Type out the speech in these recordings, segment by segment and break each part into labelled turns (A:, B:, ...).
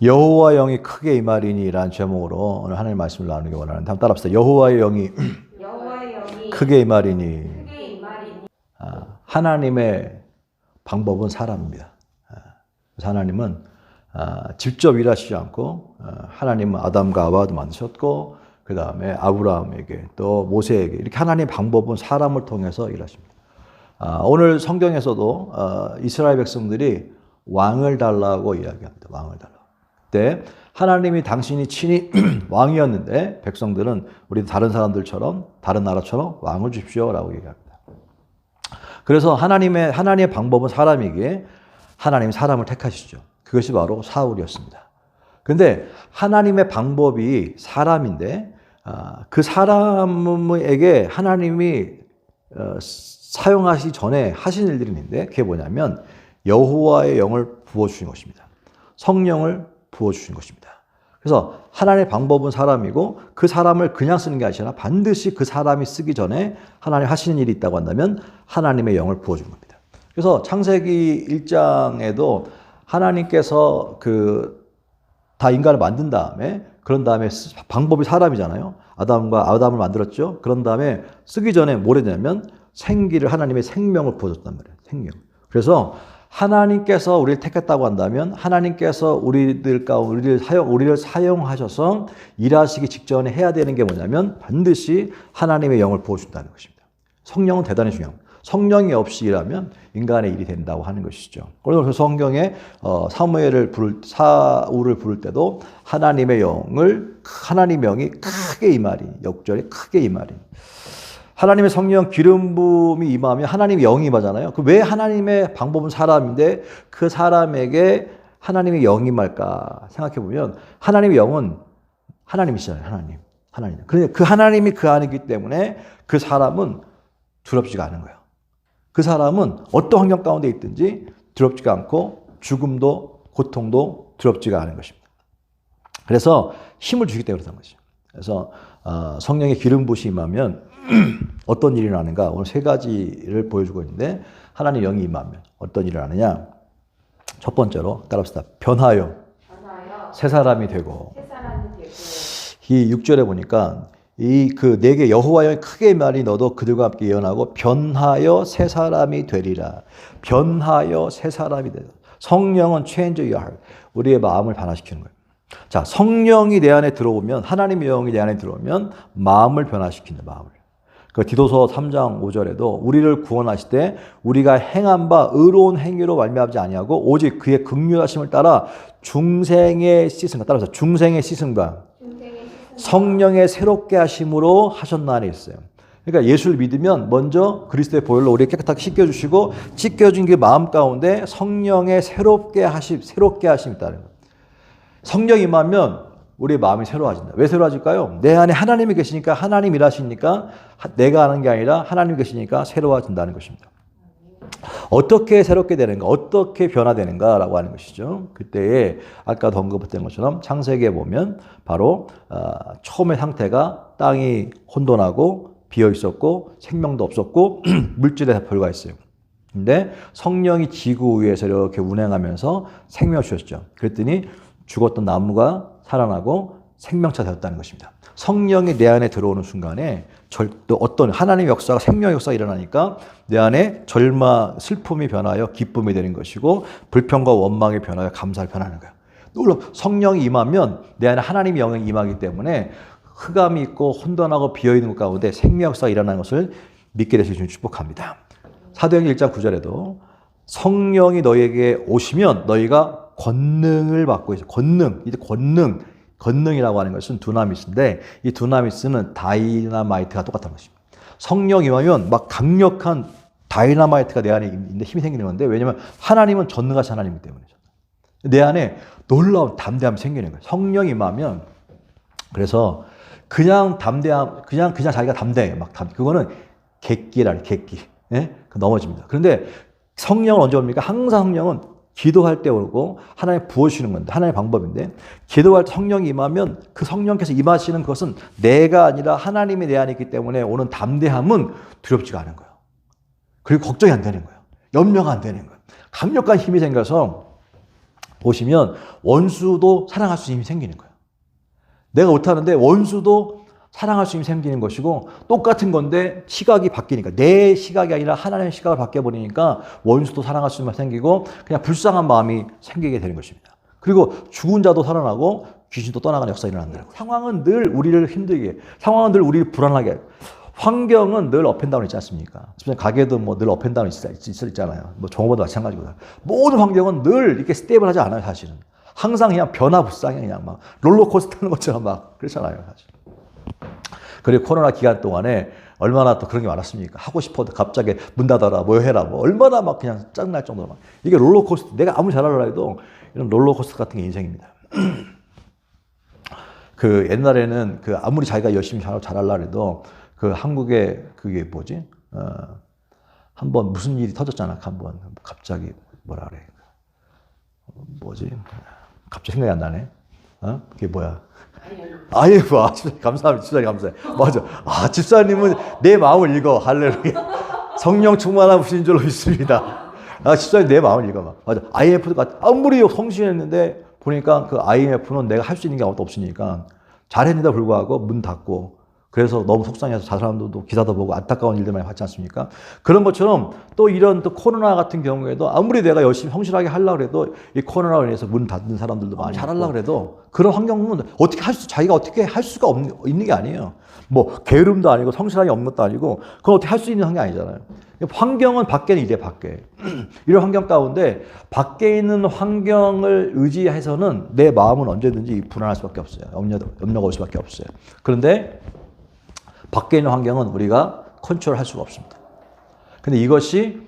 A: 여호와 영이 크게 임하리니라는 제목으로 오늘 하나님의 말씀을 나누기 원하는데 한번 따라합시다. 여호와의 영이 크게 임하리니. 하나님의 방법은 사람입니다. 그래서 하나님은 직접 일하시지 않고 하나님은 아담과 하와도 만드셨고 그 다음에 아브라함에게 또 모세에게 이렇게 하나님의 방법은 사람을 통해서 일하십니다. 오늘 성경에서도 이스라엘 백성들이 왕을 달라고 이야기합니다. 왕을 달라고. 그때 하나님이 당신이 친히 왕이었는데 백성들은 우리 다른 사람들처럼 다른 나라처럼 왕을 주십시오라고 얘기합니다. 그래서 하나님의 방법은 사람이기에 하나님이 사람을 택하시죠. 그것이 바로 사울이었습니다. 그런데 하나님의 방법이 사람인데 그 사람에게 하나님이 사용하시기 전에 하신 일들이 있는데 그게 뭐냐면 여호와의 영을 부어주신 것입니다. 성령을 부어주신 것입니다. 그래서 하나님의 방법은 사람이고 그 사람을 그냥 쓰는 게 아니라 반드시 그 사람이 쓰기 전에 하나님 하시는 일이 있다고 한다면 하나님의 영을 부어주는 겁니다. 그래서 창세기 1장에도 하나님께서 다 인간을 만든 다음에 그런 다음에 방법이 사람이잖아요. 아담을 만들었죠. 그런 다음에 쓰기 전에 뭘 했냐면 하나님의 생명을 부어줬단 말이에요. 생명. 그래서 하나님께서 우리를 택했다고 한다면 하나님께서 우리를 사용하셔서 일하시기 직전에 해야 되는 게 뭐냐면 반드시 하나님의 영을 부어준다는 것입니다. 성령은 대단히 중요합니다. 성령이 없이 일하면 인간의 일이 된다고 하는 것이죠. 그래서 성경에 사울을 부를 때도 하나님의 영이 크게 임하리, 역절이 크게 임하리. 하나님의 성령 기름 부음이 임하면 하나님의 영이 임하잖아요. 왜 하나님의 방법은 사람인데 그 사람에게 하나님의 영이 임할까 생각해 보면 하나님의 영은 하나님이시잖아요. 하나님. 그런데 그 하나님이 그 안에 있기 때문에 그 사람은 두렵지가 않은 거예요. 그 사람은 어떤 환경 가운데 있든지 두렵지가 않고 죽음도 고통도 두렵지가 않은 것입니다. 그래서 힘을 주기 때문에 그런 것이죠. 그래서 성령의 기름 부으심이 임하면 어떤 일이 나는가 오늘 세 가지를 보여주고 있는데 하나님 영이 임하면 어떤 일을 하느냐. 첫 번째로 따라합시다. 변하여 새 사람이 되고. 이 6절에 보니까 내게 여호와 영이 크게 임하니 너도 그들과 함께 예언하고 변하여 새 사람이 되리라. 변하여 새 사람이 되리라. 성령은 change your heart. 우리의 마음을 변화시키는 거예요. 자, 성령이 내 안에 들어오면 하나님의 영이 내 안에 들어오면 마음을 변화시키는 마음을. 디도서 3장 5절에도 우리를 구원하실 때 우리가 행한 바 의로운 행위로 말미암지 아니하고 오직 그의 긍휼하심을 따라 중생의 씻음과 따라서 중생의 씻음과 성령의 새롭게 하심으로 하셨나니 있어요. 그러니까 예수를 믿으면 먼저 그리스도의 보혈로 우리 깨끗하게 씻겨주시고 씻겨준 그 마음 가운데 성령의 새롭게 하심이 있다는 거예요. 성령이 임하면 우리의 마음이 새로워진다. 왜 새로워질까요? 내 안에 하나님이 계시니까 하나님 일하시니까 내가 하는 게 아니라 하나님이 계시니까 새로워진다는 것입니다. 어떻게 새롭게 되는가? 어떻게 변화되는가라고 하는 것이죠. 그때에 아까도 언급했던 것처럼 창세기에 보면 바로 처음의 상태가 땅이 혼돈하고 비어 있었고 생명도 없었고 물질에 불과했어요. 근데 성령이 지구 위에서 이렇게 운행하면서 생명을 주셨죠. 그랬더니 죽었던 나무가 살아나고 생명차 되었다는 것입니다. 성령이 내 안에 들어오는 순간에 또 어떤 하나님의 역사가 생명의 역사가 일어나니까 내 안에 슬픔이 변하여 기쁨이 되는 것이고 불평과 원망이 변하여 감사를 변하는 거예요. 놀랍 성령이 임하면 내 안에 하나님의 영이 임하기 때문에 흑암이 있고 혼돈하고 비어있는 것 가운데 생명 역사가 일어나는 것을 믿게 되시길 축복합니다. 사도행전 1장 9절에도 성령이 너희에게 오시면 너희가 권능을 받고 있어요. 권능이라고 하는 것은 두나미스인데 이 두나미스는 다이나마이트가 똑같다는 것입니다. 성령이 임하면 막 강력한 다이나마이트가 내 안에 있는데 힘이 생기는 건데 왜냐하면 하나님은 전능하신 하나님이기 때문이죠. 내 안에 놀라운 담대함이 생기는 거예요. 성령이 임하면 그래서 그냥 자기가 담대해 그거는 객기 예? 넘어집니다. 그런데 성령은 언제 옵니까? 항상 성령은 기도할 때 오고 하나님 부어주시는 건데 하나님의 방법인데 기도할 때 성령이 임하면 그 성령께서 임하시는 것은 내가 아니라 하나님이 내 안에 있기 때문에 오는 담대함은 두렵지가 않은 거예요. 그리고 걱정이 안 되는 거예요. 염려가 안 되는 거예요. 강력한 힘이 생겨서 보시면 원수도 사랑할 수 있는 힘이 생기는 거예요. 내가 못하는데 원수도 사랑할 수 있는 힘이 생기는 것이고 똑같은 건데 시각이 바뀌니까 내 시각이 아니라 하나님의 시각을 바뀌어버리니까 원수도 사랑할 수 있는 힘이 생기고 그냥 불쌍한 마음이 생기게 되는 것입니다. 그리고 죽은 자도 살아나고 귀신도 떠나가는 역사가 일어난다는 거예요. 상황은 늘 우리를 힘들게, 상황은 늘 우리를 불안하게, 환경은 늘 업앤다운 있지 않습니까? 가게도 뭐 늘 업앤다운 있잖아요. 뭐 종업원도 마찬가지고. 모든 환경은 늘 이렇게 스테이블하지 않아요, 사실은. 항상 그냥 변화무쌍해, 그냥 막 롤러코스터 타는 것처럼 막 그렇잖아요, 사실. 그리고 코로나 기간 동안에 얼마나 또 그런 게 많았습니까? 하고 싶어도 갑자기 문 닫아라, 뭐 해라, 뭐 얼마나 막 그냥 짜증날 정도로 막. 이게 롤러코스터, 내가 아무리 잘하려 해도 이런 롤러코스터 같은 게 인생입니다. 그 옛날에는 그 아무리 자기가 열심히 잘하려 해도 그 한국에 그게 뭐지? 한번 무슨 일이 터졌잖아. 한번 갑자기 뭐라 그래? 뭐지? 갑자기 생각이 안 나네. 그게 뭐야? IF. 감사합니다. 집사님 감사해. 맞아. 집사님은 내 마음을 읽어. 할렐루야. 성령 충만하신 줄로 믿습니다. 집사님 내 마음을 읽어봐. 맞아. IMF도 아무리 성실했는데 보니까 그 IMF는 내가 할 수 있는 게 아무것도 없으니까 잘했는데도 불구하고 문 닫고 그래서 너무 속상해서 사람들도 기사도 보고 안타까운 일들 많이 봤지 않습니까? 그런 것처럼 또 이런 또 코로나 같은 경우에도 아무리 내가 열심히 성실하게 하려고 해도 이 코로나로 인해서 문 닫는 사람들도 많이 잘하려고 해도 그런 환경은 어떻게 자기가 어떻게 할 수가 있는 게 아니에요. 뭐 게으름도 아니고 성실함이 없는 것도 아니고 그건 어떻게 할 수 있는 환경이 아니잖아요. 환경은 밖에는 이래 밖에. 이런 환경 가운데 밖에 있는 환경을 의지해서는 내 마음은 언제든지 불안할 수밖에 없어요. 염려가 올 수밖에 없어요. 그런데 밖에 있는 환경은 우리가 컨트롤할 수가 없습니다. 근데 이것이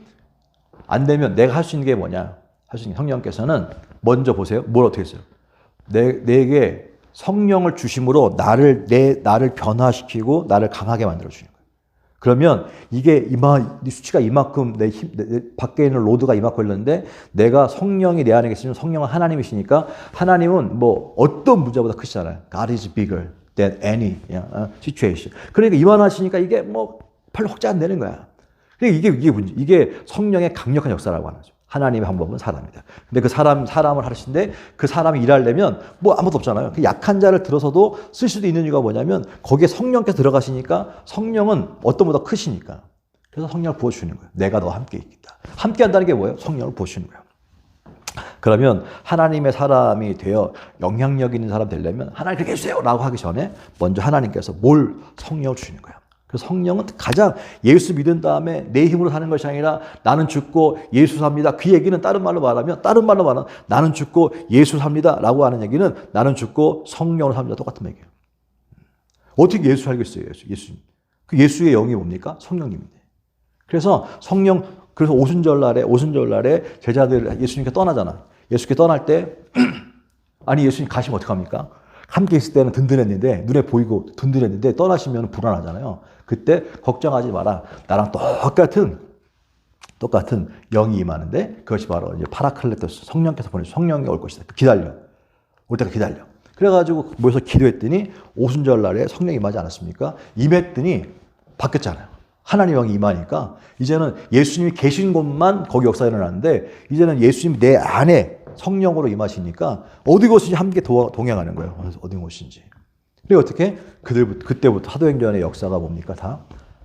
A: 안 되면 내가 할 수 있는 게 뭐냐? 할 수 있는 게 성령께서는 먼저 보세요. 뭘 어떻게 했어요? 내게 성령을 주심으로 나를 변화시키고 나를 강하게 만들어주는 거예요. 그러면 이게 수치가 이만큼 내 밖에 있는 로드가 이만큼 있는데 내가 성령이 내 안에 계시면 성령은 하나님이시니까 하나님은 뭐 어떤 문제보다 크시잖아요. God is bigger than any situation. 그러니까 이만하시니까 이게 뭐 별로 확장 안 되는 거야. 그러니까 이게 문제. 이게 성령의 강력한 역사라고 하는 거죠. 하나님의 방법은 사람이다. 근데 그 사람을 하시는데 그 사람이 일하려면 뭐 아무것도 없잖아요. 그 약한 자를 들어서도 쓸 수도 있는 이유가 뭐냐면 거기에 성령께서 들어가시니까 성령은 어떤 보다 크시니까. 그래서 성령을 부어주시는 거예요. 내가 너와 함께 있겠다. 함께 한다는 게 뭐예요? 성령을 부어주시는 거예요. 그러면 하나님의 사람이 되어 영향력 있는 사람 되려면 하나님 그렇게 해주세요 라고 하기 전에 먼저 하나님께서 성령을 주시는 거예요. 그래서 성령은 가장 예수 믿은 다음에 내 힘으로 사는 것이 아니라 나는 죽고 예수 삽니다. 그 얘기는 다른 말로 말하면 나는 죽고 예수 삽니다 라고 하는 얘기는 나는 죽고 성령으로 삽니다. 똑같은 얘기예요. 어떻게 예수 살겠어요? 예수님. 그 예수의 영이 뭡니까? 성령님인데. 그래서 그래서 오순절날에 제자들 예수님께 떠나잖아. 예수님께 떠날 때 아니 예수님 가시면 어떡합니까? 함께 있을 때는 든든했는데 눈에 보이고 든든했는데 떠나시면 불안하잖아요. 그때 걱정하지 마라. 나랑 똑같은 영이 임하는데 그것이 바로 이제 파라클레토스 성령께서 보내주신 성령이 올 것이다. 기다려. 올 때까지 기다려. 그래가지고 모여서 기도했더니 오순절날에 성령이 임하지 않았습니까? 임했더니 바뀌었잖아요. 하나님 영이 임하니까 이제는 예수님이 계신 곳만 거기 역사가 일어나는데 이제는 예수님이 내 안에 성령으로 임하시니까 어디 곳인지 함께 동행하는 거예요. 어디 곳인지. 그리고 어떻게? 그때부터 사도행전의 역사가 뭡니까? 다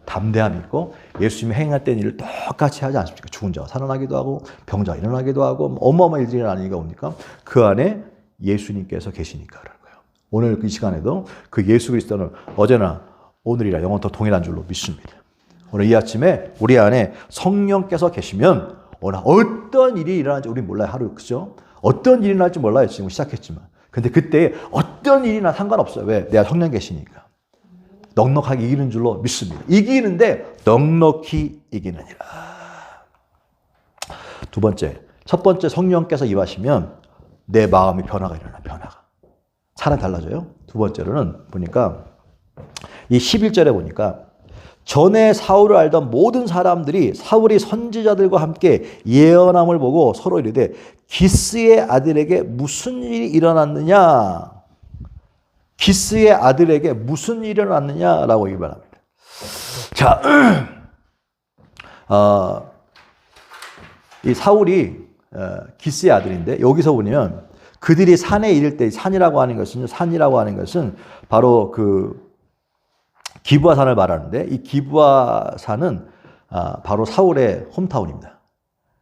A: 담대함이 있고 예수님이 행했던 일을 똑같이 하지 않습니까? 죽은 자가 살아나기도 하고 병자가 일어나기도 하고 어마어마한 일들이 일어나는 이유가 뭡니까? 그 안에 예수님께서 계시니까 그런 거예요. 오늘 이 시간에도 그 예수 그리스도는 어제나 오늘이라 영원토록 동일한 줄로 믿습니다. 오늘 이 아침에 우리 안에 성령께서 계시면 어떤 일이 일어날지 우리는 몰라요. 하루 그죠? 어떤 일이 일어날지 몰라요. 지금 시작했지만. 근데 그때 어떤 일이나 상관없어요. 왜? 내가 성령 계시니까. 넉넉하게 이기는 줄로 믿습니다. 이기는데 넉넉히 이기느니라. 첫 번째 성령께서 임하시면 내 마음의 변화가 일어나. 사람이 달라져요. 두 번째로는 보니까 이 11절에 보니까 전에 사울을 알던 모든 사람들이 사울이 선지자들과 함께 예언함을 보고 서로 이르되 기스의 아들에게 무슨 일이 일어났느냐? 기스의 아들에게 무슨 일이 일어났느냐라고 말합니다. 자, 이 사울이 기스의 아들인데 여기서 보면 그들이 산에 이를 때 산이라고 하는 것은 바로 그 기브아 산을 말하는데 이 기브아 산은 바로 사울의 홈타운입니다.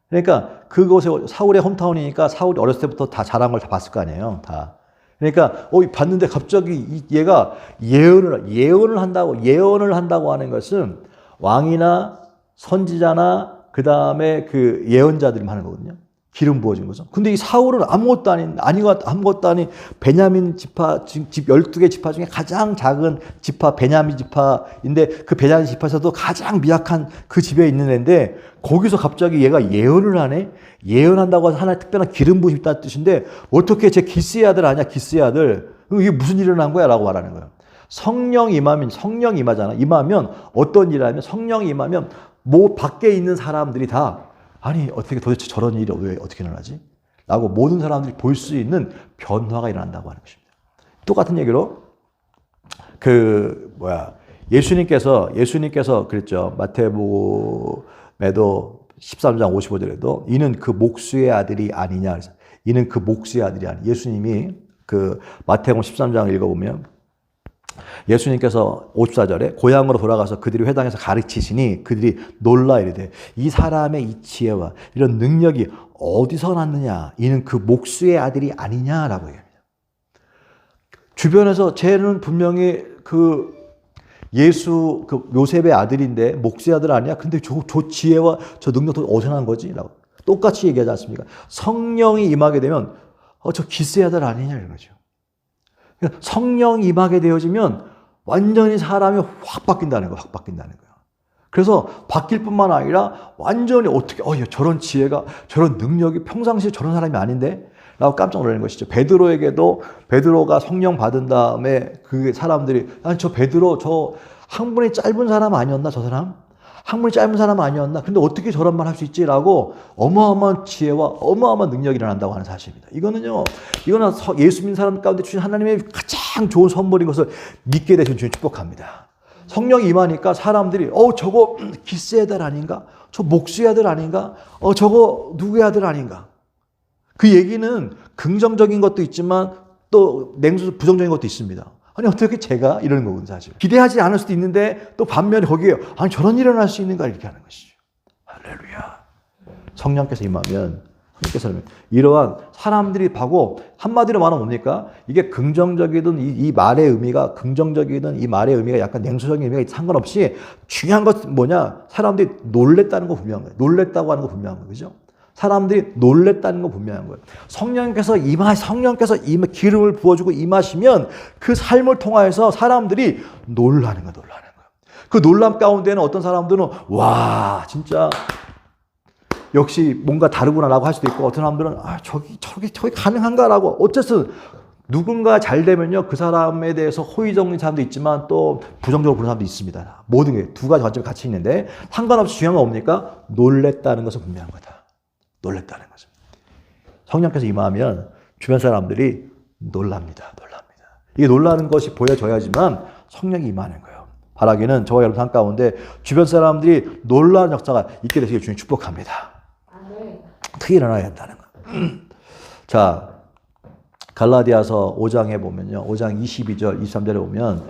A: 그러니까 그곳에 사울의 홈타운이니까 사울이 어렸을 때부터 다 자란 걸 다 봤을 거 아니에요. 다. 그러니까 봤는데 갑자기 얘가 예언을 한다고 하는 것은 왕이나 선지자나 그 다음에 그 예언자들이 하는 거거든요. 기름 부어진 거죠. 근데 이 사울은 아무것도 아닌 베냐민 지파, 집 12개 지파 중에 가장 작은 지파, 베냐민 지파인데 그 베냐민 지파에서도 가장 미약한 그 집에 있는 애인데 거기서 갑자기 얘가 예언을 하네? 예언한다고 해서 하나의 특별한 기름 부음이 있다는 뜻인데 어떻게 제 기스의 아들 아니야, 기스의 아들. 이게 무슨 일이 일어난 거야? 라고 말하는 거예요. 성령 임하잖아. 임하면 어떤 일을 하면 성령이 임하면 밖에 있는 사람들이 다 아니 어떻게 도대체 저런 일이 왜 어떻게 일어나지? 라고 모든 사람들이 볼 수 있는 변화가 일어난다고 하는 것입니다. 똑같은 얘기로 예수님께서 그랬죠. 마태복음에도 13장 55절에도 이는 그 목수의 아들이 아니냐. 그래서 이는 그 목수의 아들이 아니. 예수님이 그 마태복음 13장 읽어보면 예수님께서 54절에 고향으로 돌아가서 그들이 회당에서 가르치시니 그들이 놀라 이르되 이 사람의 이 지혜와 이런 능력이 어디서 났느냐 이는 그 목수의 아들이 아니냐라고 얘기합니다. 주변에서 쟤는 분명히 그 요셉의 아들인데 목수의 아들 아니야? 근데 저 지혜와 저 능력도 어디서 난 거지? 라고 똑같이 얘기하지 않습니까? 성령이 임하게 되면 저 기스의 아들 아니냐 이런 거죠. 성령이 임하게 되어지면 완전히 사람이 확 바뀐다는 거예요. 그래서 바뀔 뿐만 아니라 완전히 어떻게 저런 지혜가 저런 능력이 평상시에 저런 사람이 아닌데? 라고 깜짝 놀라는 것이죠. 베드로가 성령 받은 다음에 그 사람들이 아니 저 베드로 저 학문이 짧은 사람 아니었나 저 사람? 학문이 짧은 사람 아니었나? 근데 어떻게 저런 말 할 수 있지? 라고 어마어마한 지혜와 어마어마한 능력이 일어난다고 하는 사실입니다. 이거는 예수 믿는 사람 가운데 주신 하나님의 가장 좋은 선물인 것을 믿게 되신 주님 축복합니다. 성령이 임하니까 사람들이 저거 기스의 아들 아닌가? 저 목수의 아들 아닌가? 저거 누구의 아들 아닌가? 그 얘기는 긍정적인 것도 있지만 또 부정적인 것도 있습니다. 아니 어떻게 제가 이러는 거거든요 사실. 기대하지 않을 수도 있는데 또 반면에 거기에 아니 저런 일이 일어날 수 있는가 이렇게 하는 것이죠. 할렐루야. 성령께서 임하면 이러한 사람들이 보고 한마디로 말하면 뭡니까? 이게 긍정적이든 이 말의 의미가 긍정적이든 이 말의 의미가 약간 냉소적인 의미가 상관없이 중요한 것은 뭐냐? 사람들이 놀랬다는 거 분명한 거예요. 놀랬다고 하는 거 분명한 거예요. 그죠? 사람들이 놀랬다는 거 분명한 거예요. 성령께서 기름을 부어주고 임하시면 그 삶을 통하여서 사람들이 놀라는 거예요. 그 놀람 가운데는 어떤 사람들은 와 진짜 역시 뭔가 다르구나라고 할 수도 있고 어떤 사람들은 저기 가능한가라고 어쨌든 누군가 잘 되면요 그 사람에 대해서 호의적인 사람도 있지만 또 부정적으로 보는 사람도 있습니다. 모든 게 두 가지 관점이 같이 있는데 상관없이 중요한 건 뭡니까? 놀랬다는 것은 분명한 거다. 놀랬다는 거죠. 성령께서 임하면 주변 사람들이 놀랍니다. 이게 놀라는 것이 보여져야지만 성령이 임하는 거예요. 바라기는 저와 여러분 삶 가운데 주변 사람들이 놀라는 역사가 있게 되시길 주님 축복합니다. 크게 일어나야 한다는 거예요. 자, 갈라디아서 5장에 보면요. 5장 22절, 23절에 보면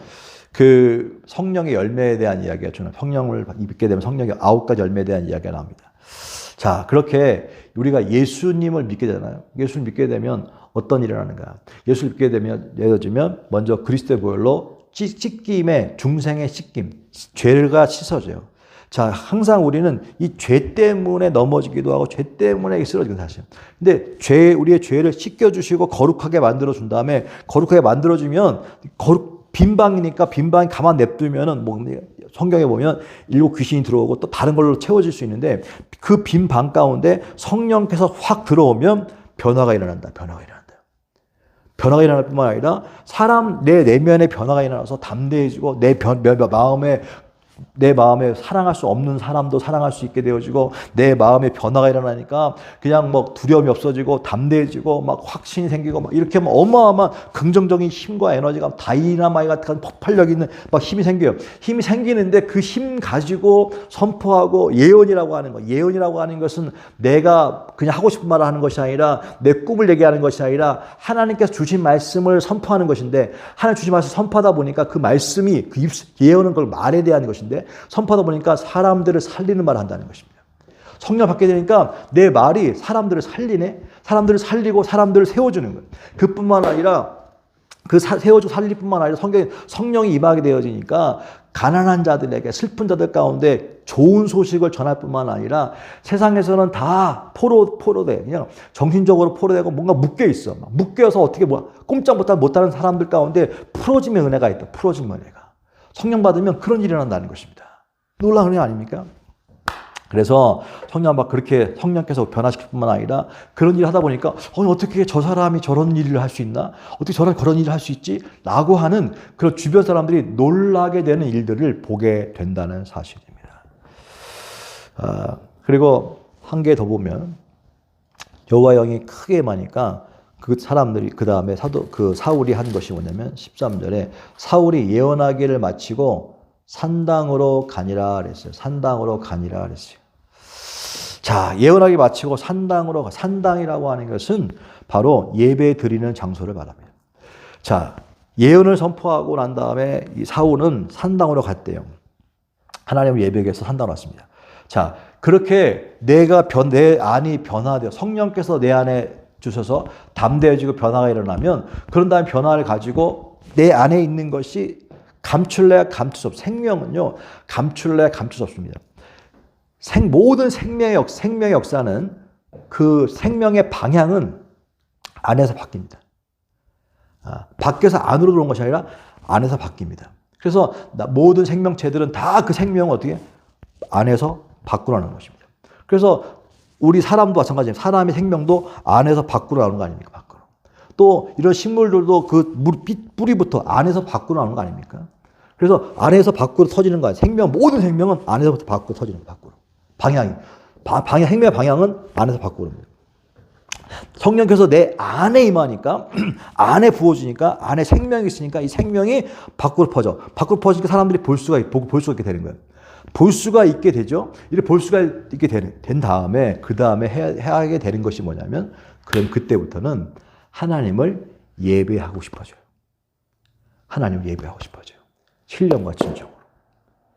A: 그 성령의 열매에 대한 이야기가 저는 성령을 믿게 되면 성령의 9가지 열매에 대한 이야기가 나옵니다. 자, 그렇게 우리가 예수님을 믿게 되잖아요. 예수를 믿게 되면 어떤 일이 일어나는가? 예수를 믿게 되면 예를 들면 먼저 그리스도의 보혈로 씻김에 중생의 씻김, 죄가 씻어져요. 자, 항상 우리는 이 죄 때문에 넘어지기도 하고 죄 때문에 쓰러지기도 사실. 근데 우리의 죄를 씻겨주시고 거룩하게 만들어준 다음에 거룩하게 만들어주면 빈방이니까 빈방이 가만 냅두면은 성경에 보면 7 귀신이 들어오고 또 다른 걸로 채워질 수 있는데 그 빈 방 가운데 성령께서 확 들어오면 변화가 일어난다. 변화가 일어날 뿐만 아니라 내 내면의 변화가 일어나서 담대해지고 내 마음에 내 마음에 사랑할 수 없는 사람도 사랑할 수 있게 되어지고 내 마음에 변화가 일어나니까 그냥 뭐 두려움이 없어지고 담대해지고 막 확신이 생기고 막 이렇게 막 어마어마한 긍정적인 힘과 에너지가 다이나마이트 같은 폭발력 있는 막 힘이 생겨요. 힘이 생기는데 그 힘 가지고 선포하고 예언이라고 하는 거. 예언이라고 하는 것은 내가 그냥 하고 싶은 말을 하는 것이 아니라 내 꿈을 얘기하는 것이 아니라 하나님께서 주신 말씀을 선포하는 것인데 하나님 주신 말씀을 선포하다 보니까 그 말씀이 그 예언은 그걸 말에 대한 것인데 선포하다 보니까 사람들을 살리는 말을 한다는 것입니다. 성령 받게 되니까 내 말이 사람들을 살리네. 사람들을 살리고 사람들을 세워주는 거예요. 그뿐만 아니라 그 세워주고 살릴 뿐만 아니라 성령이 임하게 되어지니까 가난한 자들에게 슬픈 자들 가운데 좋은 소식을 전할 뿐만 아니라 세상에서는 다 포로돼. 그냥 정신적으로 포로되고 뭔가 묶여 있어. 묶여서 어떻게 꼼짝 못하는 사람들 가운데 풀어짐의 은혜가 있다. 풀어짐의 은혜가. 성령 받으면 그런 일이 일어난다는 것입니다. 놀라운 은혜 아닙니까? 그래서 성령 막 그렇게 성령께서 변화시킬 뿐만 아니라 그런 일을 하다 보니까 어떻게 저 사람이 저런 일을 할 수 있나? 어떻게 그런 일을 할 수 있지? 라고 하는 그런 주변 사람들이 놀라게 되는 일들을 보게 된다는 사실입니다. 그리고 한 개 더 보면 여호와 영이 크게 임하니까 그 사람들이 그 다음에 사울이 한 것이 뭐냐면 13절에 사울이 예언하기를 마치고 산당으로 가니라 그랬어요. 산당으로 가니라 그랬어요. 자, 예언하기 마치고 산당이라고 하는 것은 바로 예배 드리는 장소를 말합니다. 자, 예언을 선포하고 난 다음에 이 사울은 산당으로 갔대요. 하나님을 예배해서 산당으로 왔습니다. 자, 그렇게 내 안이 변화되어 성령께서 내 안에 주셔서 담대해지고 변화가 일어나면 그런 다음에 변화를 가지고 내 안에 있는 것이 감출래야 감출 수 없어요. 생명은요, 감출래야 감출 수 없습니다. 모든 생명의 역사는 그 생명의 방향은 안에서 바뀝니다. 밖에서 안으로 들어온 것이 아니라 안에서 바뀝니다. 그래서 모든 생명체들은 다 그 생명을 어떻게 안에서 밖으로 하는 것입니다. 그래서 우리 사람도 마찬가지입니다. 사람의 생명도 안에서 밖으로 나오는 거 아닙니까? 밖으로. 또 이런 식물들도 그 뿌리부터 안에서 밖으로 나오는 거 아닙니까? 그래서 안에서 밖으로 터지는 거예요. 모든 생명은 안에서부터 밖으로 터지는 거예요. 밖으로. 생명의 방향은 안에서 밖으로입니다. 성령께서 내 안에 임하니까, 안에 부어주니까, 안에 생명이 있으니까 이 생명이 밖으로 퍼져. 밖으로 퍼지니까 사람들이 볼 수가 있게 되는 거예요. 볼 수가 있게 되죠. 이렇게 볼 수가 있게 된 다음에, 그 다음에 해야 하게 되는 것이 뭐냐면, 그럼 그때부터는 하나님을 예배하고 싶어져요. 하나님을 예배하고 싶어져요. 신령과 진정으로.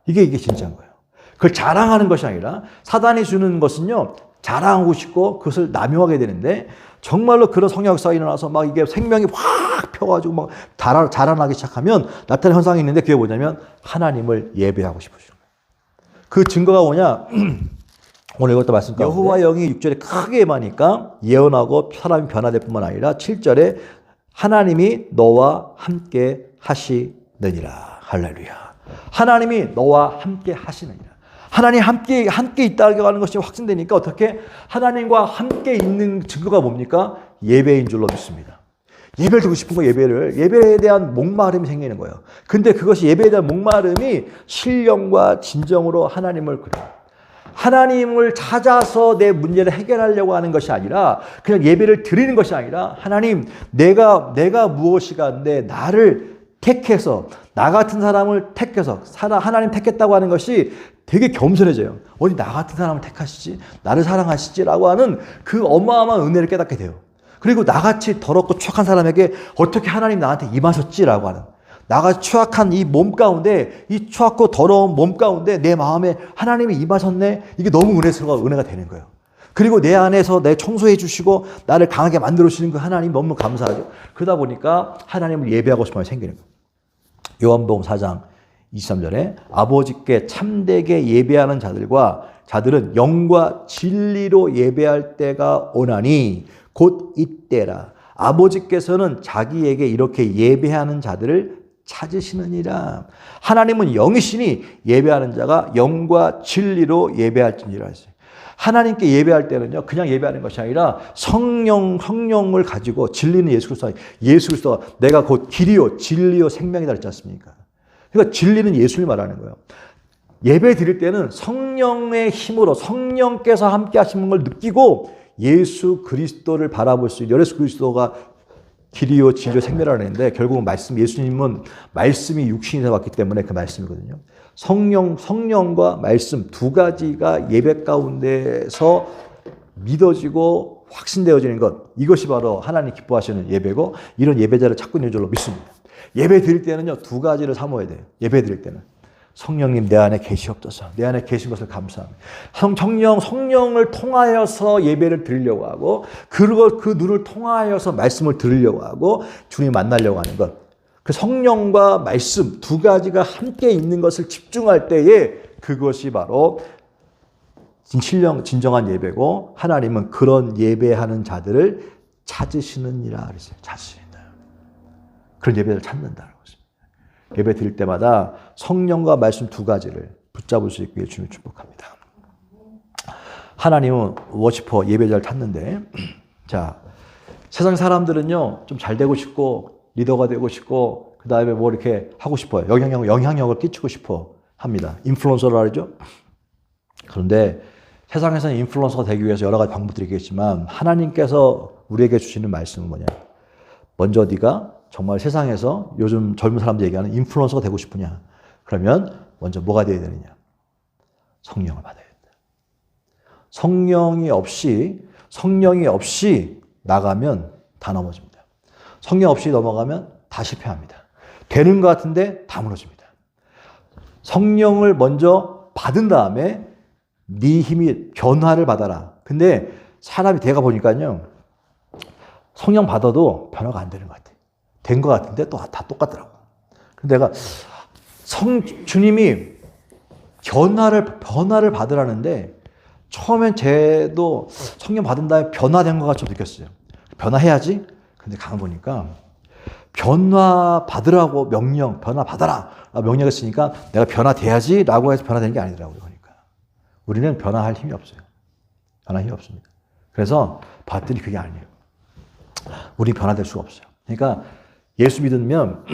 A: 이게 진짜인 거예요. 그걸 자랑하는 것이 아니라 사단이 주는 것은요, 자랑하고 싶고 그것을 남용하게 되는데 정말로 그런 성령역사가 일어나서 막 이게 생명이 확 펴가지고 막 자라나기 시작하면 나타나는 현상이 있는데 그게 뭐냐면 하나님을 예배하고 싶어지는 거예요. 그 증거가 뭐냐? 오늘 이것도 말씀드렸는데 여호와 영이 6절에 크게 임하니까 예언하고 사람이 변화될 뿐만 아니라 7절에 하나님이 너와 함께 하시느니라. 할렐루야. 하나님이 너와 함께 하시느니라. 하나님 함께 있다고 하는 것이 확신되니까 어떻게 하나님과 함께 있는 증거가 뭡니까? 예배인 줄로 믿습니다. 예배를 드리고 싶은 거 예배에 대한 목마름이 생기는 거예요. 근데 그것이 예배에 대한 목마름이 신령과 진정으로 하나님을 그려요. 하나님을 찾아서 내 문제를 해결하려고 하는 것이 아니라 그냥 예배를 드리는 것이 아니라 하나님 내가 무엇이간데 나를 택해서 나 같은 사람을 택해서 하나님 택했다고 하는 것이 되게 겸손해져요. 어디 나 같은 사람을 택하시지? 나를 사랑하시지라고 하는 그 어마어마한 은혜를 깨닫게 돼요. 그리고 나같이 더럽고 추악한 사람에게 어떻게 하나님 나한테 임하셨지라고 하는 나같이 추악한 이 몸 가운데 이 추악고 더러운 몸 가운데 내 마음에 하나님이 임하셨네. 이게 너무 은혜가 되는 거예요. 그리고 내 안에서 내 청소해 주시고 나를 강하게 만들어 주시는 그 하나님 너무 감사하죠. 그러다 보니까 하나님을 예배하고 싶은 마음이 생기는 거예요. 요한복음 4장 23절에 아버지께 참되게 예배하는 자들은 영과 진리로 예배할 때가 오나니 곧 이때라. 아버지께서는 자기에게 이렇게 예배하는 자들을 찾으시느니라. 하나님은 영이시니 예배하는 자가 영과 진리로 예배할지니라 했어요. 하나님께 예배할 때는요, 그냥 예배하는 것이 아니라 성령을 가지고 진리는 예수 그리스도가 내가 곧 길이요 진리요 생명이다 그랬지 않습니까? 그러니까 진리는 예수를 말하는 거예요. 예배 드릴 때는 성령의 힘으로 성령께서 함께 하시는 걸 느끼고 예수 그리스도를 바라볼 수 있는, 예수 그리스도가 길이요 진리요 생명이라고 했는데 결국은 말씀, 예수님은 말씀이 육신이 되어 왔기 때문에 그 말씀이거든요. 성령과 말씀 두 가지가 예배 가운데서 믿어지고 확신되어지는 것, 이것이 바로 하나님 기뻐하시는 예배고, 이런 예배자를 찾고 있는 줄로 믿습니다. 예배 드릴 때는요, 두 가지를 삼아야 돼요. 예배 드릴 때는 성령님 내 안에 계시옵소서, 내 안에 계신 것을 감사합니다. 성령을 통하여서 예배를 드리려고 하고, 그 눈을 통하여서 말씀을 들으려고 하고 주님 만나려고 하는 것, 그 성령과 말씀 두 가지가 함께 있는 것을 집중할 때에 그것이 바로 진정한 예배고, 하나님은 그런 예배하는 자들을 찾으시느니라 그랬어요. 찾으시는 그런 예배를 찾는다는 것입니다. 예배 드릴 때마다 성령과 말씀 두 가지를 붙잡을 수 있기를 주님 축복합니다. 하나님은 워시퍼 예배자를 찾는데, 자, 세상 사람들은요 좀 잘 되고 싶고 리더가 되고 싶고 그 다음에 뭐 이렇게 하고 싶어요. 영향력을 끼치고 싶어 합니다. 인플루언서라 그러죠. 그런데 세상에서는 인플루언서가 되기 위해서 여러 가지 방법들이 있겠지만 하나님께서 우리에게 주시는 말씀은 뭐냐? 먼저 네가 정말 세상에서 요즘 젊은 사람들 얘기하는 인플루언서가 되고 싶으냐? 그러면 먼저 뭐가 되어야 되느냐? 성령을 받아야 된다. 성령이 없이 나가면 다 넘어집니다. 성령 없이 넘어가면 다 실패합니다. 되는 것 같은데 다 무너집니다. 성령을 먼저 받은 다음에 네 힘이 변화를 받아라. 근데 사람이 내가 보니까요, 성령 받아도 변화가 안 되는 것 같아. 된 것 같은데 또 다 똑같더라고. 근데 내가 주님이 변화를 받으라는데 처음엔 쟤도 성령 받은 다음에 변화된 것 같이 느꼈어요. 변화해야지. 근데 가만 보니까 변화 받으라고 변화 받아라 명령했으니까 내가 변화돼야지 라고 해서 변화되는 게 아니더라고요. 그러니까 우리는 변화할 힘이 없어요. 변화할 힘이 없습니다. 그래서 봤더니 그게 아니에요. 우리 변화될 수가 없어요. 그러니까 예수 믿으면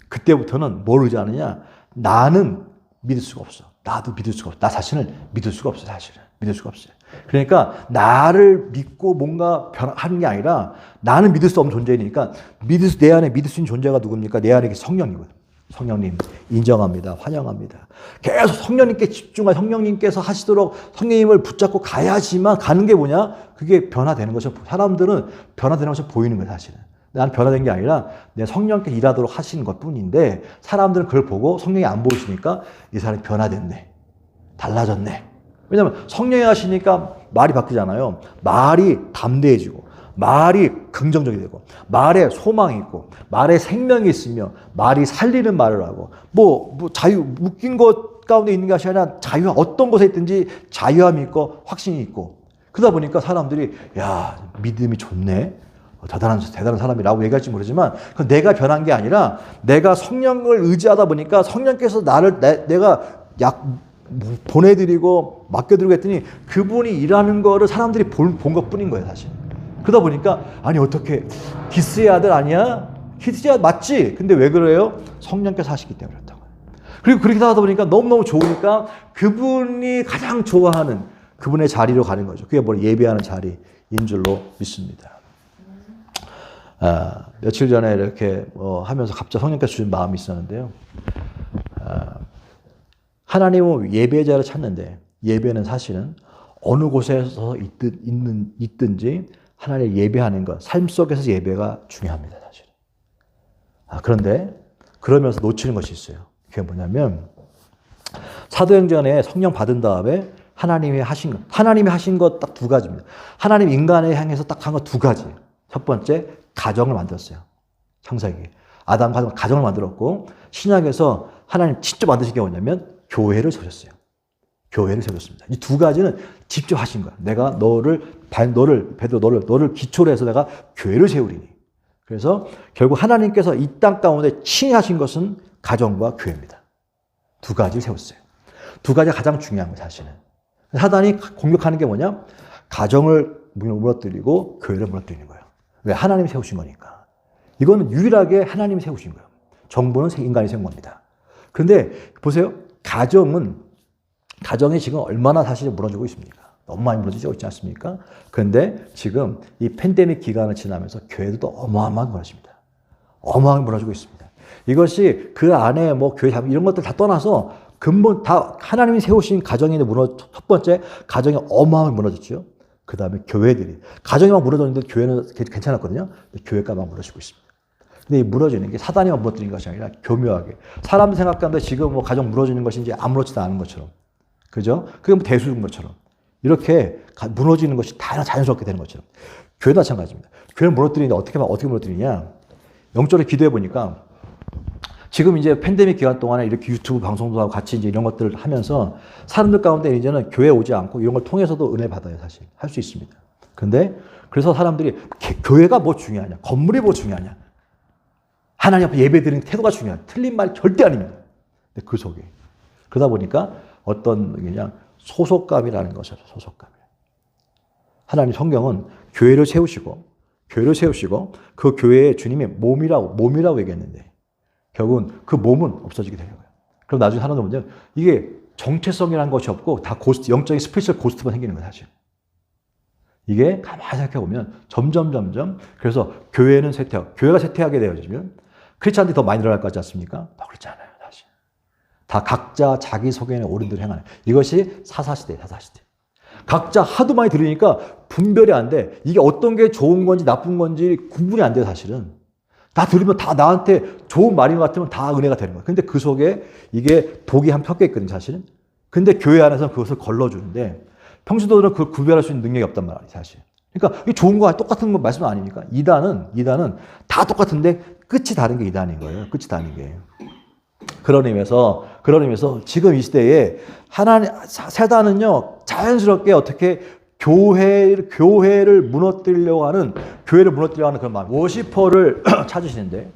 A: 그때부터는 뭘 의지하느냐? 나는 믿을 수가 없어. 나도 믿을 수가 없어. 나 자신을 믿을 수가 없어요. 사실은 믿을 수가 없어요. 그러니까 나를 믿고 뭔가 하는 게 아니라 나는 믿을 수 없는 존재이니까 내 안에 믿을 수 있는 존재가 누굽니까? 내 안에 성령이거든요. 성령님 인정합니다. 환영합니다. 계속 성령님께 집중하여 성령님께서 하시도록 성령님을 붙잡고 가야지만 가는 게 뭐냐? 그게 변화되는 것이, 사람들은 변화되는 것이 보이는 거예요. 사실은. 나는 변화된 게 아니라 내 성령께 일하도록 하시는 것 뿐인데 사람들은 그걸 보고 성령이 안 보이시니까 이 사람이 변화됐네. 달라졌네. 왜냐하면 성령이 하시니까 말이 바뀌잖아요. 말이 담대해지고 말이 긍정적이 되고 말에 소망이 있고 말에 생명이 있으며 말이 살리는 말을 하고 웃긴 것 가운데 있는 것이 아니라 어떤 곳에 있든지 자유함이 있고 확신이 있고 그러다 보니까 사람들이 야 믿음이 좋네. 대단한 사람이라고 얘기할지 모르지만 그건 내가 변한 게 아니라 내가 성령을 의지하다 보니까 성령께서 내가 보내드리고 맡겨드리고 했더니 그분이 일하는 거를 사람들이 본 것뿐인 거예요. 사실. 그러다 보니까 아니 어떻게 기스의 아들 아니야? 기스의 아들 맞지? 근데 왜 그래요? 성령께서 하시기 때문에 그렇다고. 그리고 그렇게 하다 보니까 너무너무 좋으니까 그분이 가장 좋아하는 그분의 자리로 가는 거죠. 그게 뭐 예배하는 자리인 줄로 믿습니다. 며칠 전에 이렇게 하면서 갑자기 성령께서 주신 마음이 있었는데요. 하나님은 예배자를 찾는데 예배는 사실은 어느 곳에서 있든지 하나님을 예배하는 것, 삶 속에서 예배가 중요합니다. 사실은. 그런데 그러면서 놓치는 것이 있어요. 그게 뭐냐면 사도행전에 성령 받은 다음에 하나님이 하신 것 딱 두 가지입니다. 하나님 인간을 향해서 딱 한 것 두 가지. 첫 번째, 가정을 만들었어요. 창세기. 아담과 가정을 만들었고 신약에서 하나님 직접 만드신 게 뭐냐면 교회를 세우셨어요. 교회를 세우셨습니다. 이 두 가지는 직접 하신 거야. 내가 너를 기초로 해서 내가 교회를 세우리니. 그래서 결국 하나님께서 이 땅 가운데 친히 하신 것은 가정과 교회입니다. 두 가지를 세웠어요. 두 가지가 가장 중요한 거예요, 사실은. 사단이 공격하는 게 뭐냐? 가정을 무너뜨리고 교회를 무너뜨리는 거예요. 왜? 하나님이 세우신 거니까. 이거는 유일하게 하나님이 세우신 거예요. 정부는 인간이 세운 겁니다. 그런데 보세요. 가정은 가정이 지금 얼마나 사실 무너지고 있습니까? 너무 많이 무너지고 있지 않습니까? 그런데 지금 이 팬데믹 기간을 지나면서 교회도 또 어마어마하게 무너집니다. 어마어마하게 무너지고 있습니다. 이것이 그 안에 뭐 교회 이런 것들 다 떠나서 근본 다 하나님이 세우신 가정이 첫 번째 가정이 어마어마하게 무너졌죠. 그 다음에 교회들이 가정이 막 무너졌는데 교회는 괜찮았거든요. 근데 교회가 막 무너지고 있습니다. 근데 이 무너지는 게 사단이만 무너뜨리는 것이 아니라 교묘하게 사람 생각하는데 지금 뭐 가정 무너지는 것이 이제 아무렇지도 않은 것처럼, 그죠? 그게 뭐 대수인 것처럼 이렇게 무너지는 것이 다 자연스럽게 되는 것처럼 교회도 마찬가지입니다. 교회를 무너뜨리는데 어떻게 무너뜨리냐? 영적으로 기도해 보니까 지금 이제 팬데믹 기간 동안에 이렇게 유튜브 방송도 하고 같이 이제 이런 것들을 하면서 사람들 가운데 이제는 교회 오지 않고 이런 걸 통해서도 은혜 받아요, 사실. 할 수 있습니다. 근데 그래서 사람들이 교회가 뭐 중요하냐? 건물이 뭐 중요하냐? 하나님 앞에 예배 드리는 태도가 중요하냐? 틀린 말이 절대 아닙니다. 근데 그 속에. 그러다 보니까 어떤 그냥 소속감이라는 것이죠, 소속감. 하나님 성경은 교회를 세우시고 그 교회에 주님의 몸이라고 얘기했는데 결국은 그 몸은 없어지게 되는 거예요. 그럼 나중에 하나 더 보면 이게 정체성이라는 것이 없고 다 영적인 스피리추얼 고스트만 생기는 거예요, 사실. 이게 가만히 생각해 보면 점점 그래서 교회는 교회가 쇠퇴하게 되어지면 크리스찬들이 더 많이 늘어날 것 같지 않습니까? 그렇지 않아요, 사실. 다 각자 자기 속에 있는 옳은 대로 행하는 이것이 사사시대예요, 사사시대. 각자 하도 많이 들으니까 분별이 안 돼. 이게 어떤 게 좋은 건지 나쁜 건지 구분이 안 돼요, 사실은. 다 들으면 다 나한테 좋은 말인 것 같으면 다 은혜가 되는 거예요. 근데 그 속에 이게 독이 한 섞여 있거든요, 사실은. 근데 교회 안에서는 그것을 걸러주는데 평신도들은 그걸 구별할 수 있는 능력이 없단 말이에요, 사실. 그러니까 이게 좋은 거 똑같은 거 말씀 아닙니까? 이단은 다 똑같은데 끝이 다른 게 이단인 거예요. 끝이 다른 게. 그런 의미에서 지금 이 시대에 사단은요 자연스럽게 어떻게 교회를 무너뜨리려고 하는 그런 마음, 워시퍼를 찾으시는데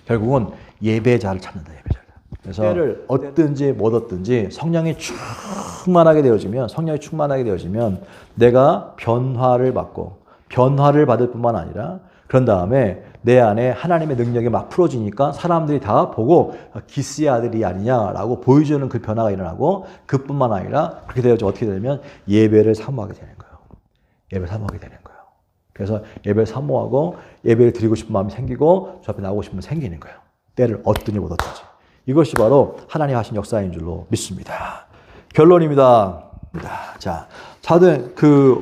A: 결국은 예배자를 찾는다, 예배자를. 그래서 예배를 얻든지 못 얻든지 성령이 충만하게 되어지면 내가 변화를 받을 뿐만 아니라 그런 다음에 내 안에 하나님의 능력이 막 풀어지니까 사람들이 다 보고 기스의 아들이 아니냐라고 보여주는 그 변화가 일어나고 그뿐만 아니라 그렇게 되어서 어떻게 되냐면 예배를 사모하게 되는 거예요. 그래서 예배를 사모하고 예배를 드리고 싶은 마음이 생기고 저 앞에 나오고 싶으면 생기는 거예요. 때를 얻든지 못 얻든지. 이것이 바로 하나님 하신 역사인 줄로 믿습니다. 결론입니다. 자,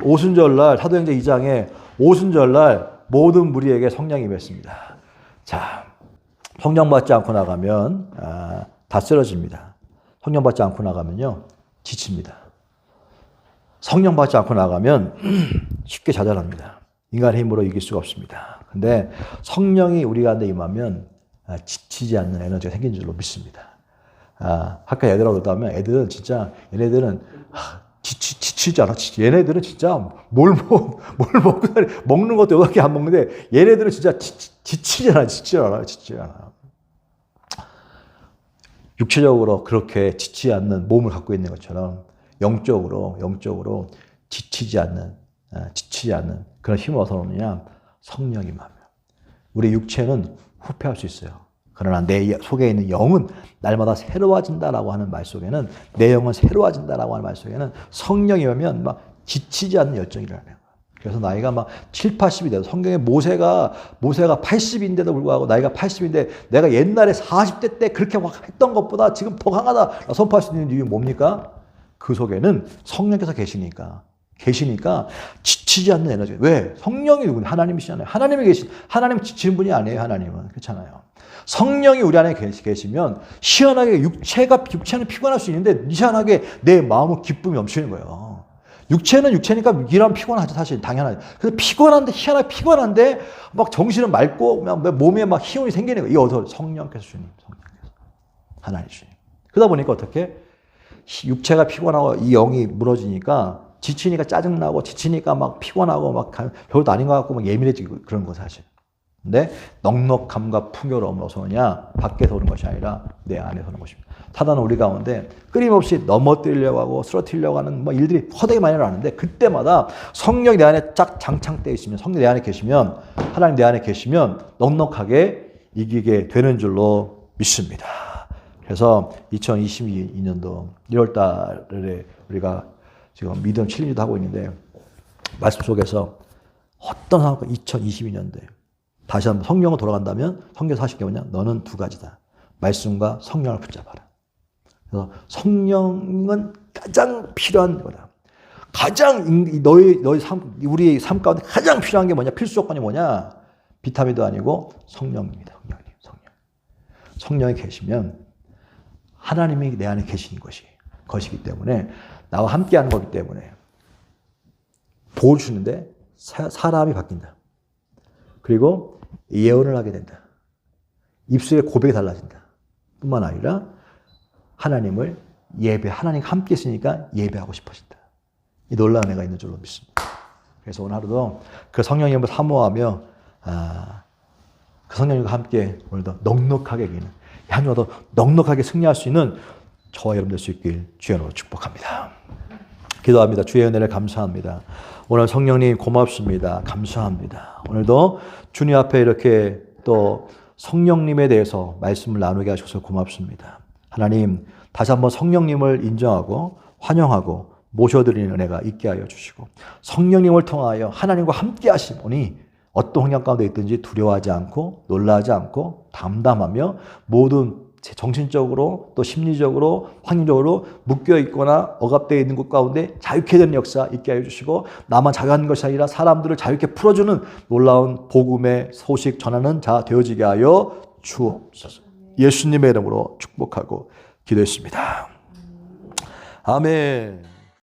A: 오순절날 사도행전 2장에 오순절날 모든 무리에게 성령이 임했습니다. 자, 성령 받지 않고 나가면 다 쓰러집니다. 성령 받지 않고 나가면요 지칩니다. 성령 받지 않고 나가면 쉽게 좌절합니다. 인간의 힘으로 이길 수가 없습니다. 근데 성령이 우리 가운데 임하면 지치지 않는 에너지가 생긴 줄로 믿습니다. 아까 애들하고 놀다 보면 얘네들은 지치지 않아. 얘네들은 진짜 뭘 먹고 먹는 것도 이렇게 안 먹는데 얘네들은 진짜 지치지 않아. 육체적으로 그렇게 지치지 않는 몸을 갖고 있는 것처럼 영적으로 지치지 않는 그런 힘을 어디서 오느냐? 성령이 임하면. 우리 육체는 후퇴할 수 있어요. 그러나 내 속에 있는 영은 날마다 새로워진다라고 하는 말 속에는 내 영은 새로워진다라고 하는 말 속에는 성령이 오면 막 지치지 않는 열정이 일어나는 거예요. 그래서 나이가 막 7, 80이 돼도 성경에 모세가 80인데도 불구하고 나이가 80인데 내가 옛날에 40대 때 그렇게 막 했던 것보다 지금 더 강하다 선포할 수 있는 이유는 뭡니까? 그 속에는 성령께서 계시니까 지치지 않는 에너지. 왜? 성령이 누구냐? 하나님이시잖아요. 하나님은 지치는 분이 아니에요. 하나님은. 그렇잖아요. 성령이 우리 안에 계시면 시원하게 육체는 피곤할 수 있는데 희한하게 내 마음은 기쁨이 넘치는 거예요. 육체는 육체니까 일하면 피곤하죠. 사실 당연하죠. 그래서 희한하게 피곤한데 막 정신은 맑고 몸에 막 희운이 생기는 거예요. 이게 어디서? 성령께서 하나님 주님. 그러다 보니까 어떻게? 육체가 피곤하고 이 영이 무너지니까 지치니까 짜증나고 지치니까 막 피곤하고 막 별것도 아닌 것 같고 막 예민해지고 그런 거 사실. 근데 넉넉함과 풍요로움은 어디서 오냐? 밖에서 오는 것이 아니라 내 안에서 오는 것입니다. 사단은 우리 가운데 끊임없이 넘어뜨리려고 하고 쓰러뜨리려고 하는 일들이 허되게 많이 일어나는데 그때마다 성령이 내 안에 쫙 장착되어 있으면 성령이 내 안에 계시면 하나님 내 안에 계시면 넉넉하게 이기게 되는 줄로 믿습니다. 그래서 그래서 2022년도 1월 달에 우리가 지금 믿음 챌린지도 하고 있는데 말씀 속에서 어떤 상황과 2022년도에 다시 한번 성령으로 돌아간다면 성경에서 하실 게 뭐냐? 너는 두 가지다. 말씀과 성령을 붙잡아라. 그래서 성령은 가장 필요한 거다. 가장 너희 삶, 우리의 삶 가운데 가장 필요한 게 뭐냐? 필수 조건이 뭐냐? 비타민도 아니고 성령입니다. 성령이 계시면 하나님이 내 안에 계시는 것이기 때문에 나와 함께하는 거기 때문에 도울 주는데 사람이 바뀐다. 그리고 예언을 하게 된다. 입술의 고백이 달라진다. 뿐만 아니라 하나님을 하나님과 함께 있으니까 예배하고 싶어진다. 이 놀라운 애가 있는 줄로 믿습니다. 그래서 오늘 하루도 그 성령님을 사모하며 그 성령님과 함께 오늘도 넉넉하게 이기는 한 주도 넉넉하게 승리할 수 있는 저와 여러분 될 수 있길 주의 이름으로 축복합니다. 기도합니다. 주의 은혜를 감사합니다. 오늘 성령님 고맙습니다. 감사합니다. 오늘도 주님 앞에 이렇게 또 성령님에 대해서 말씀을 나누게 하셔서 고맙습니다. 하나님 다시 한번 성령님을 인정하고 환영하고 모셔드리는 은혜가 있게 하여 주시고 성령님을 통하여 하나님과 함께 하시오니 어떤 환경 가운데 있든지 두려워하지 않고 놀라지 않고 담담하며 모든 정신적으로 또 심리적으로 환경적으로 묶여있거나 억압되어 있는 곳 가운데 자유케 되는 역사 있게 하여 주시고 나만 자유하는 것이 아니라 사람들을 자유케 풀어주는 놀라운 복음의 소식 전하는 자 되어지게 하여 주옵소서. 예수님의 이름으로 축복하고 기도했습니다. 아멘.